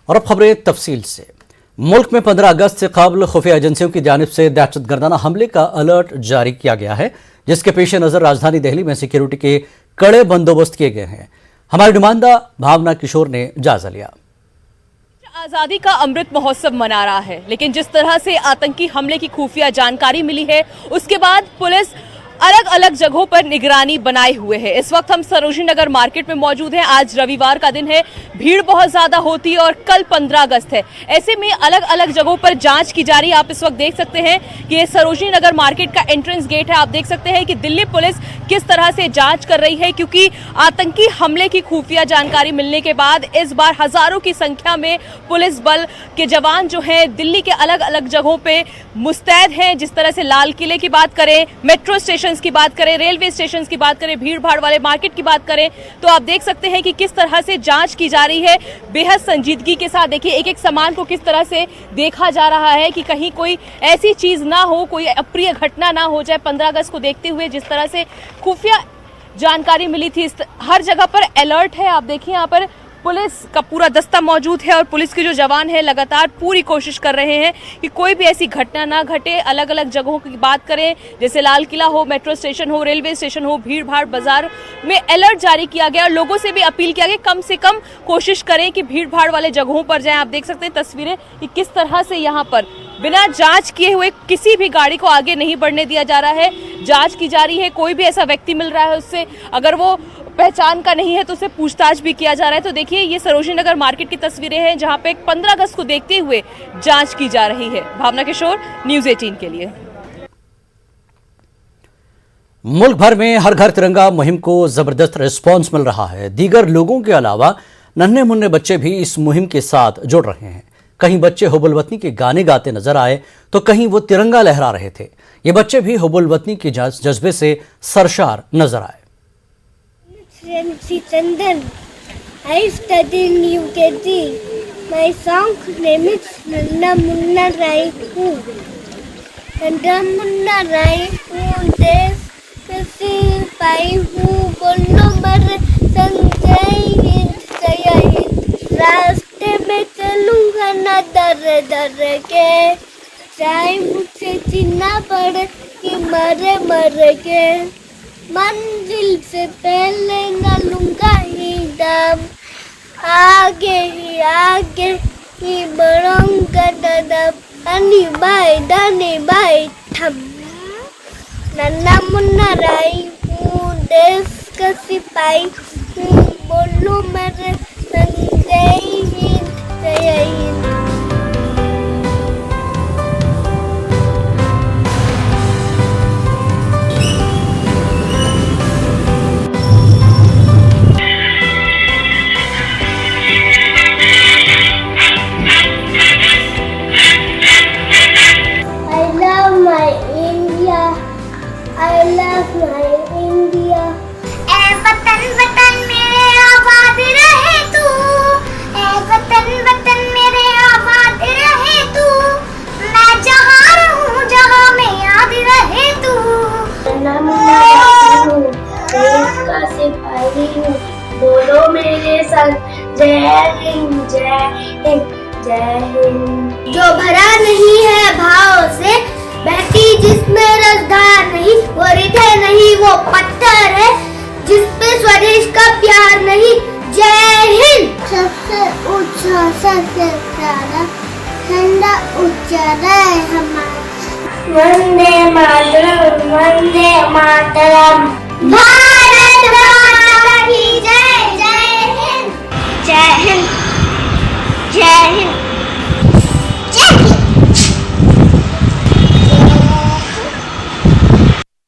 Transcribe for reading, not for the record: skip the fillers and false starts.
और अब खबरें तफसील से। मुल्क में 15 अगस्त से कबल खुफिया एजेंसियों की जानिब से दहशतगर्दाना हमले का अलर्ट जारी किया गया है, जिसके पेश नज़र राजधानी दिल्ली में सिक्योरिटी के कड़े बंदोबस्त किए गए हैं। हमारी नुमाइंदा भावना किशोर ने जायजा लिया। आजादी का अमृत महोत्सव मना रहा है, लेकिन जिस तरह से आतंकी हमले की खुफिया जानकारी मिली है, उसके बाद पुलिस अलग अलग जगहों पर निगरानी बनाए हुए है। इस वक्त हम सरोजनी नगर मार्केट में मौजूद हैं। आज रविवार का दिन है, भीड़ बहुत ज्यादा होती है और कल 15 अगस्त है। ऐसे में अलग अलग जगहों पर जांच की जा रही है। आप इस वक्त देख सकते हैं कि ये सरोजनी नगर मार्केट का एंट्रेंस गेट है। आप देख सकते हैं कि दिल्ली पुलिस किस तरह से जांच कर रही है, क्योंकि आतंकी हमले की खुफिया जानकारी मिलने के बाद इस बार हजारों की संख्या में पुलिस बल के जवान जो हैं दिल्ली के अलग अलग जगहों पे मुस्तैद हैं। जिस तरह से लाल किले की बात करें, मेट्रो स्टेशन की बात करें, रेलवे स्टेशन की बात करें, भीड़ भाड़ वाले मार्केट की बात करें, तो आप देख सकते हैं कि किस तरह से जांच की जा रही है बेहद संजीदगी के साथ। देखिए एक एक सामान को किस तरह से देखा जा रहा है कि कहीं कोई ऐसी चीज ना हो, कोई अप्रिय घटना ना हो जाए। 15 अगस्त को देखते हुए जिस तरह से खुफिया जानकारी मिली थी, हर जगह पर अलर्ट है। आप देखिए यहाँ पर पुलिस का पूरा दस्ता मौजूद है और पुलिस के जो जवान हैं लगातार पूरी कोशिश कर रहे हैं कि कोई भी ऐसी घटना ना घटे। अलग अलग जगहों की बात करें, जैसे लाल किला हो, मेट्रो स्टेशन हो, रेलवे स्टेशन हो, भीड़ भाड़ बाजार में अलर्ट जारी किया गया और लोगों से भी अपील किया गया कम से कम कोशिश करें कि भीड़ भाड़ वाले जगहों पर जाएं। आप देख सकते हैं तस्वीरें कि किस तरह से यहाँ पर बिना जांच किए हुए किसी भी गाड़ी को आगे नहीं बढ़ने दिया जा रहा है। जांच की जा रही है, कोई भी ऐसा व्यक्ति मिल रहा है उससे अगर वो पहचान का नहीं है तो उसे पूछताछ भी किया जा रहा है। तो देखिए ये सरोजनी नगर मार्केट की तस्वीरें हैं, जहां पे 15 अगस्त को देखते हुए जांच की जा रही है। भावना किशोर, न्यूज़ 18 के लिए। मुल्क भर में हर घर तिरंगा मुहिम को जबरदस्त रिस्पांस मिल रहा है। दीगर लोगों के अलावा नन्हे मुन्ने बच्चे भी इस मुहिम के साथ जुड़ रहे हैं। कहीं बच्चे हुब्बुल वतनी के गाने गाते नजर आए तो कहीं वो तिरंगा लहरा रहे थे। ये बच्चे भी हुब्बुल वतनी के जज्बे से सरशार नजर आए। Chandan. I study in UKG. My song name is Nanda Munna Rai Hu. Nanda Munna Rai Hu. Desh kasi pai hu. Bolo mar sanjay hind jaya hind. रास्ते में चलूंगा ना डर डर के, चाहे मुझसे जीना पड़े कि मरे मर के, मंजिल से पहले न लूंगा ही दम, आगे ही बढ़ूंगा कदम, दानी बाई थम। नन्ना मुन्ना राई हूँ, देश का सिपाही हूँ, बोलूं मेरे संजय हिंद जय Hind. I love my India. ऐ वतन वतन मेरे आबाद रहे तू, ऐ वतन वतन मेरे आबाद रहे तू, मैं जहाँ रहूँ जहाँ में याद रहे तू। मैं देश का सिपाही हूँ, बोलो मेरे संग जय हिंद जय हिंद जय हिंद। जो भरा नहीं है भाव से, बहती जिसमें रसधार नहीं, वो हृदय नहीं वो पत्थर है, जिसपे स्वदेश का प्यार नहीं। जय हिंद। सबसे ऊंचा सबसे प्यारा झंडा ऊंचा रहे हमारा। वंदे मातरम वंदे मातरम।